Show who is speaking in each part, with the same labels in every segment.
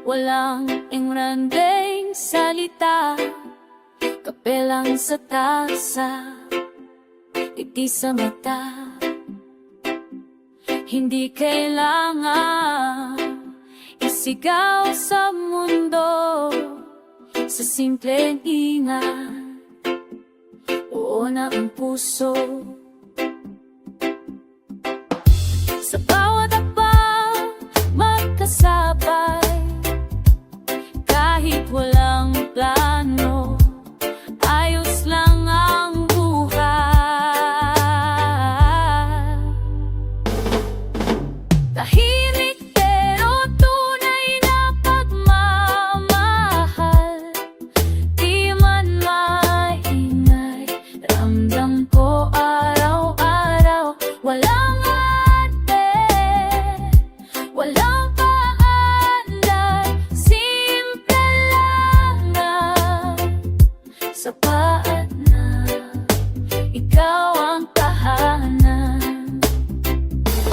Speaker 1: walang engrandeng salita, kape lang sa tasa, ngiti sa mata. Hindi kailangan isigaw sa mundo, sa simpleng ingat, oo na ang puso. Sa bawat akbang magkasabay, kahit walang plano, ayos lang ang buhay. Tahimik pero tunay na pagmamahal, di man maingay, ramdam ko araw-araw. Walang ate, walang paandar, simple lang na sapat na ikaw ang tahanan.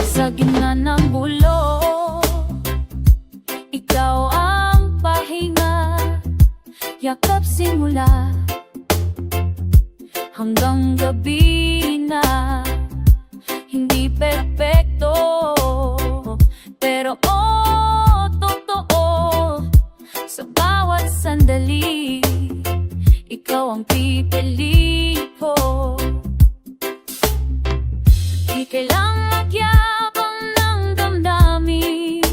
Speaker 1: Sa gitna ng bulok, ikaw ang pahinga, yakap simula hanggang gabi na. Hindi perpekto, pero totoo. Sa bawat sandali, ikaw ang pipili ko. Di kailang magyabang ng damdamin,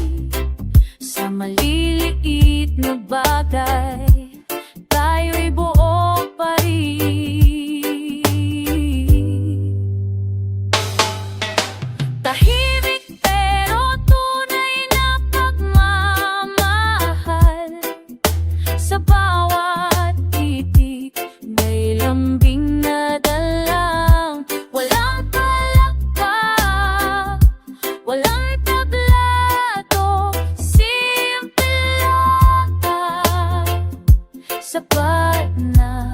Speaker 1: sa maliliit na bagay, tayo'y buo pa rin. Tahimik pero tunay na pagmamahal, sa bawat titik may lambing na dalang. Walang palakpak, walang tablato, simple lang, sapat na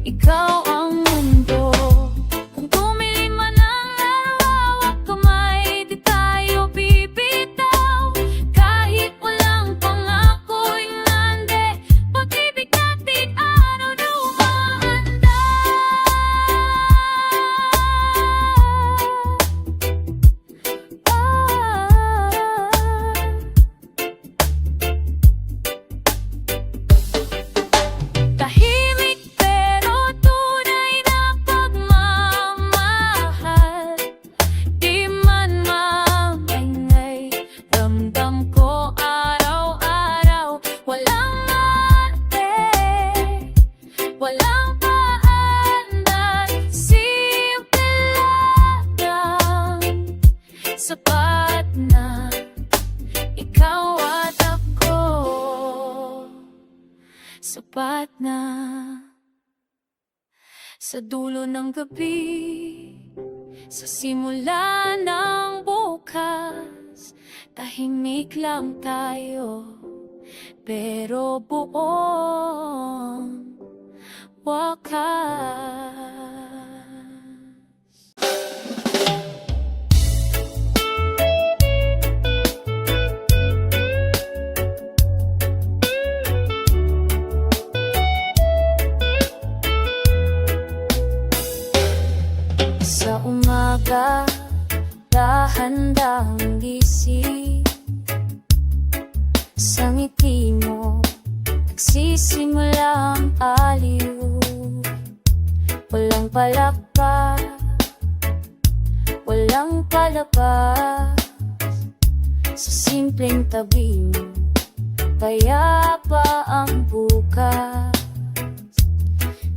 Speaker 1: ikaw ang mundo. Kung tumili man ang hawak kamay, di tayo bibitaw. Kahit walang pangako'y ngande, pag-ibig natin araw na umaanda. Tahimik pero tunay na pagmamahal, di man maingay, ramdam ko araw-araw. Walang ate, walang paandar, simple lang, sapat na ikaw at ako. Sapat na sa dulo ng gabi, sa simula ng bukas, tahimik lang tayo, pero buong wakas. Sa umaga, dahan-dahang gising, sa ngiti mo nagsisimula ang aliw. Walang palakpak, walang palabas, sa simpleng tabi mo, payapa ang bukas.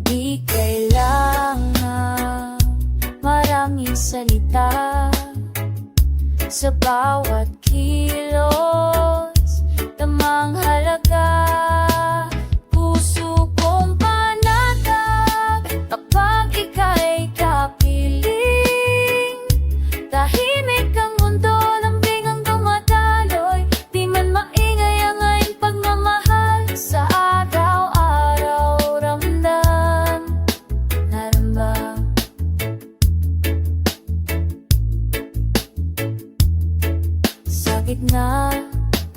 Speaker 1: Di kailangan maraming salita, sa bawat kilos, tamang halaga. Puso kong panatag kapag ika'y kapiling. Tahimik ang mundo, lambing ang dumadaloy, di man maingay ang aking pagmamahal. Sa araw-araw ramdam, narambam. Sa gitna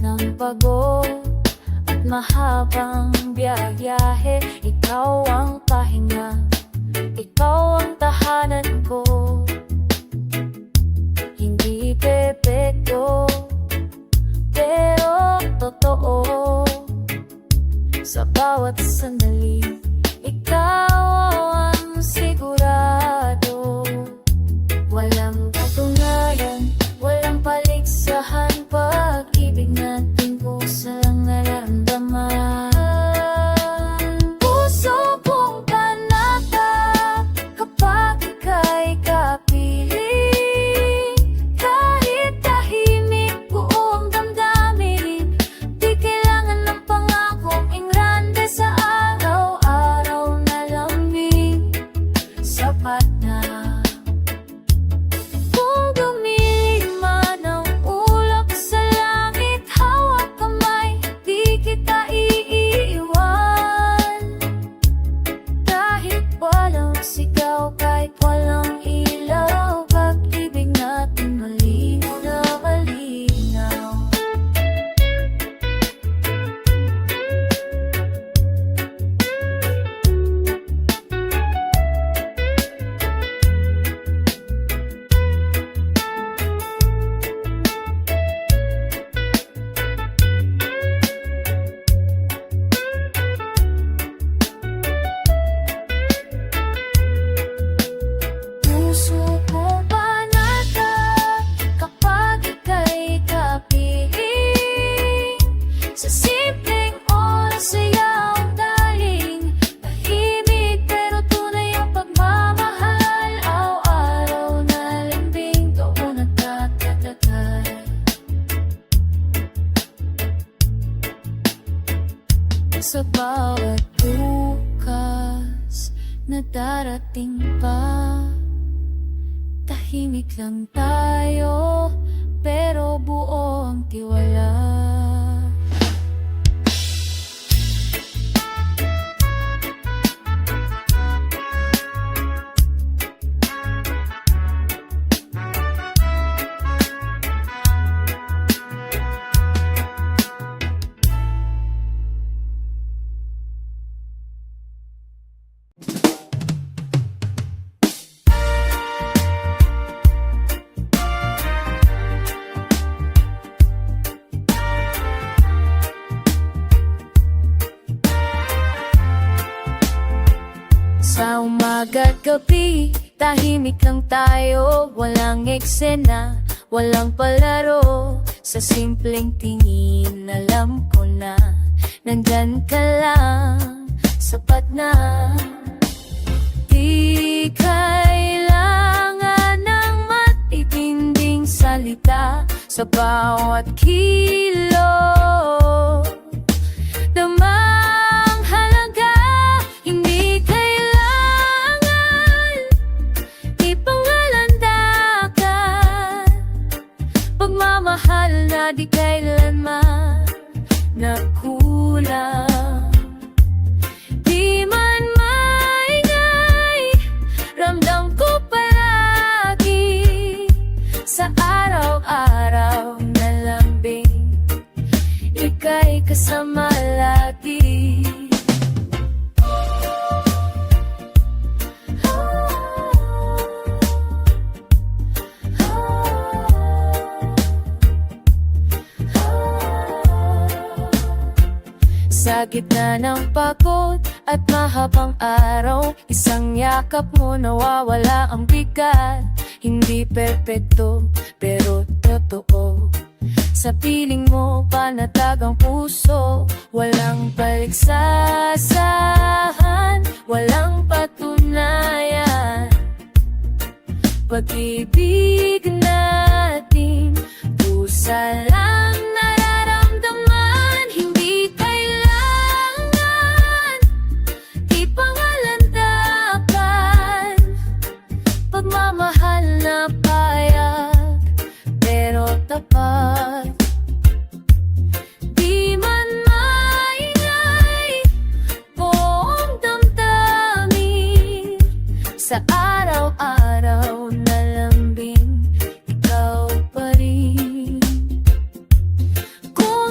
Speaker 1: ng pagod at mahabang biyahe, ikaw ang pahinga, ikaw ang tahanan ko. Hindi perpekto, pero totoo. Sa bawat sandali, ikaw ang sigurado. Walang katunayan, walang paligsahan, pag-ibig natin puso lang naramdaman. Puso kong panata kapag ika'y kapiling. Kahit tahimik buong damdamin, di kailangan ng pangakong ingrande sa araw-araw na lambing. Sapat na. Kung dumilim man ang ulap sa langit, hawak kamay, di kita iiwan. Kahit walang sigaw, kahit walang ilaw, pag-ibig natin malinaw na malinaw. Puso kong panata kapag ika'y kapiling. Sa simpleng oras sayaw daling, tahimik pero tunay ang pagmamahal. Araw-araw na lambing, doon nagtatatagay. Sa bawat bukas na darating pa, tahimik lang tayo, pero buo ang tiwala. Sa umaga't gabi, tahimik lang tayo, walang eksena, walang palaro. Sa simpleng tingin, alam ko na nandyan ka lang, sapat na. Di kailangan ng matitinding salita sa bawat kilo. Damang halaga, hindi kailangan ipangalandakan. Pagmamahal na di kailanman nakulang. Di man maingay, ramdam ko palagi sa araw-araw na lambing, ika'y kasama lagi. Sa gitna ng pagod at mahabang araw, isang yakap mo nawawala ang bigat. Hindi perpekto, pero totoo. Sa piling mo, panatag ang puso. Walang paligsasahan, walang patunayan. Pag-ibig natin, pusa lang nararamdaman. Hindi kailangan ipangalandakan. Pagmamahal na payag, pero tapat. Di man maingay, buong damdamin. Sa araw-araw na lambing, ikaw pa rin. Kung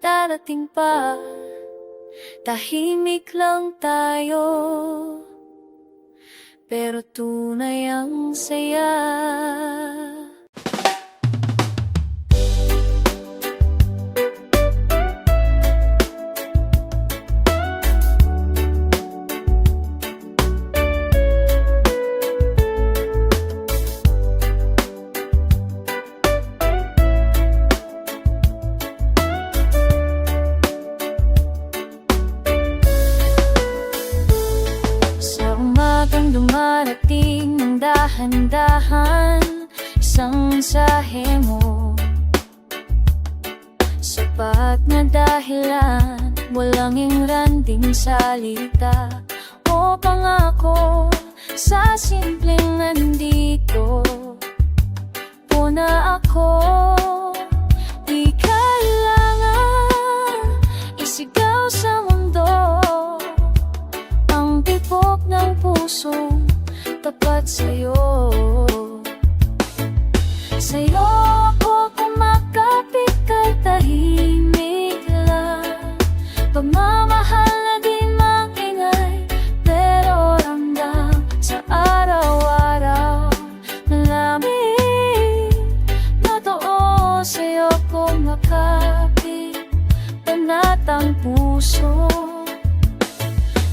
Speaker 1: darating pa. Tahimik lang tayo, pero tunay ang saya. Dumarating ng dahan-dahan isang mensahe mo, sapat na dahilan, walang ingranding salita o pangako sa simpleng nandito. Puna ako, di kailangan isigaw sa mundo ang tibok ng puso tapat sa'yo. Sa'yo ako kumakapit kay tahimik lang, pagmamahal na di maingay, pero ramdam sa araw-araw na lamig. Totoo sa'yo kumakapit, panatang puso.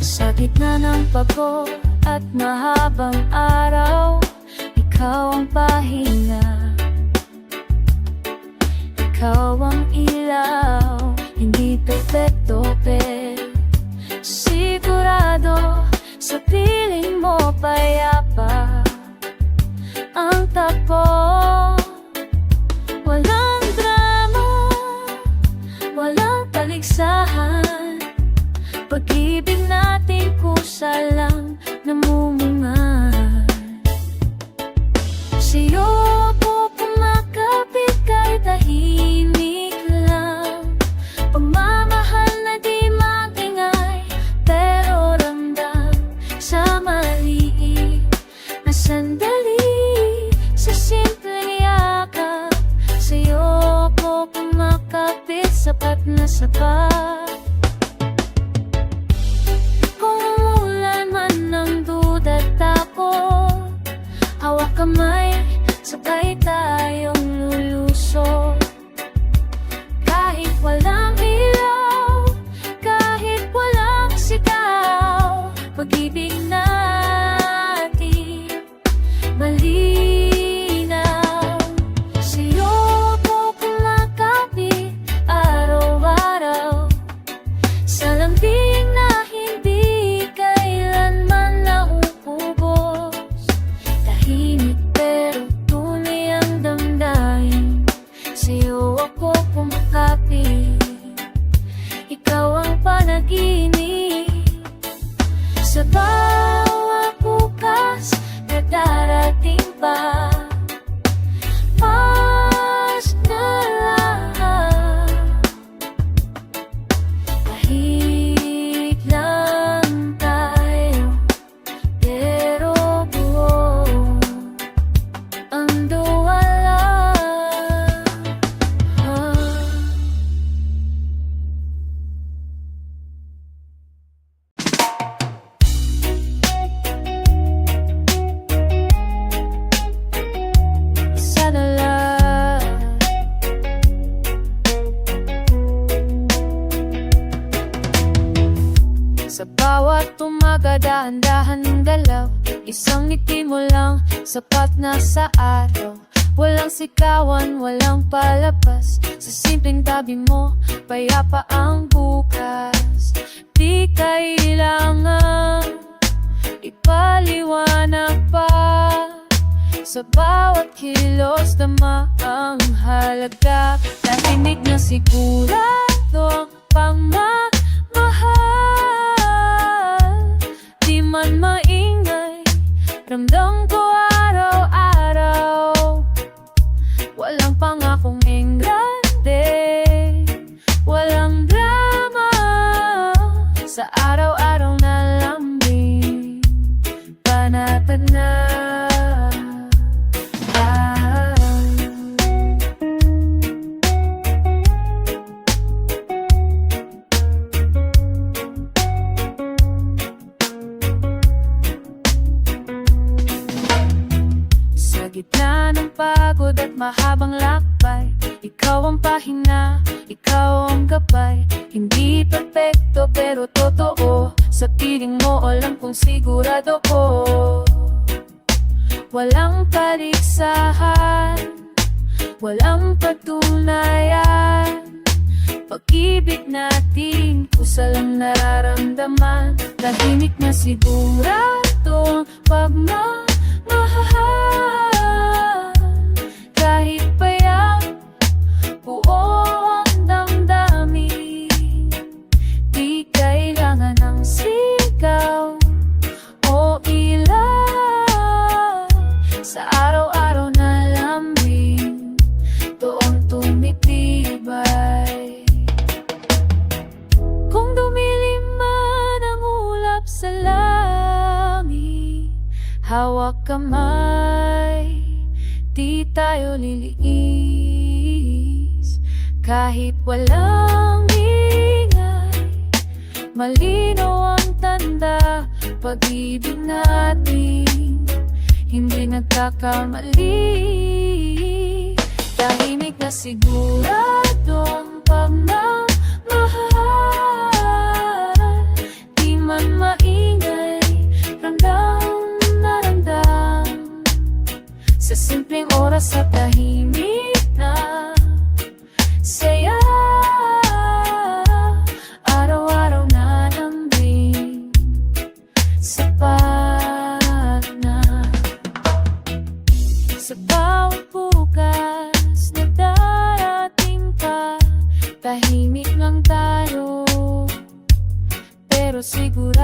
Speaker 1: Sa gitna ng pagod at mahabang araw, ikaw ang pahinga, ikaw ang ilaw. Hindi perfecto pero sigurado sa piling mo payapa ang takbo. Walang drama, walang paligsahan, pag-ibig natin kusa lang namumunga. Sa'yo ako kumakapit kay tahimik lang, pagmamahal na di maingay, pero ramdam sa maliit na sandali, sa simpleng yakap. Sa'yo ako kumakapit, sapat na sapat. Hawak kamay, sabay tayong lulusot. Kahit walang ilaw, kahit walang sigaw, pag-ibig natin malinaw. Sa'yo ko kumakapit araw-araw, sa lambing na hindi kailanman nauubos. Tahimik pero tunay ang damdamin, sa'yo ako kumakapit, ikaw ang panaginip. Sa bawat bukas na darating pa, mas na lang. Kahit lang tayo, pero buo ang duwala. Isa na lang. Sa bawat umaga, dahan-dahan ng dalaw, isang ngiti mo lang, sapat na sa araw. Walang sikawan, walang palabas, sa simpleng tabi mo, payapa ang bukas. Di kailangan ipaliwanag pa, sa bawat kilos dama ang halaga. Narinig na sigurado ang pagmamahal, di man maingay, ramdam ko araw-araw. Walang pangakong engrande, walang drama, sa araw-araw na lambing, panatag na. mahabang lakbay. Ikaw ang pahina, ikaw ang gabay. Hindi perfecto pero totoo. Sa piling mo alam kung sigurado ko. Walang paligsahan, walang patunayan. Pag-ibig natin, kusa lang nararamdaman. Tahimik na sigurado pagmamahal. Kahit payak, buo ang damdamin. Di kailangan ng sigaw o ilaw. Sa araw-araw na lambing, doon tumitibay. Kung dumilim man ang ulap sa langit, hawak kamay, di tayo liliis. Kahit walang ingay, malinaw ang tanda. Pag-ibig natin, hindi nagkakamali. Tahimik na siguradong pagmamahal. Di man maingay, ramdam na ramdam. Sa simpleng oras at tahimik na saya. Araw-araw na lambing, sapat na. Sa bawat bukas na darating ka, tahimik lang tayo, pero siguro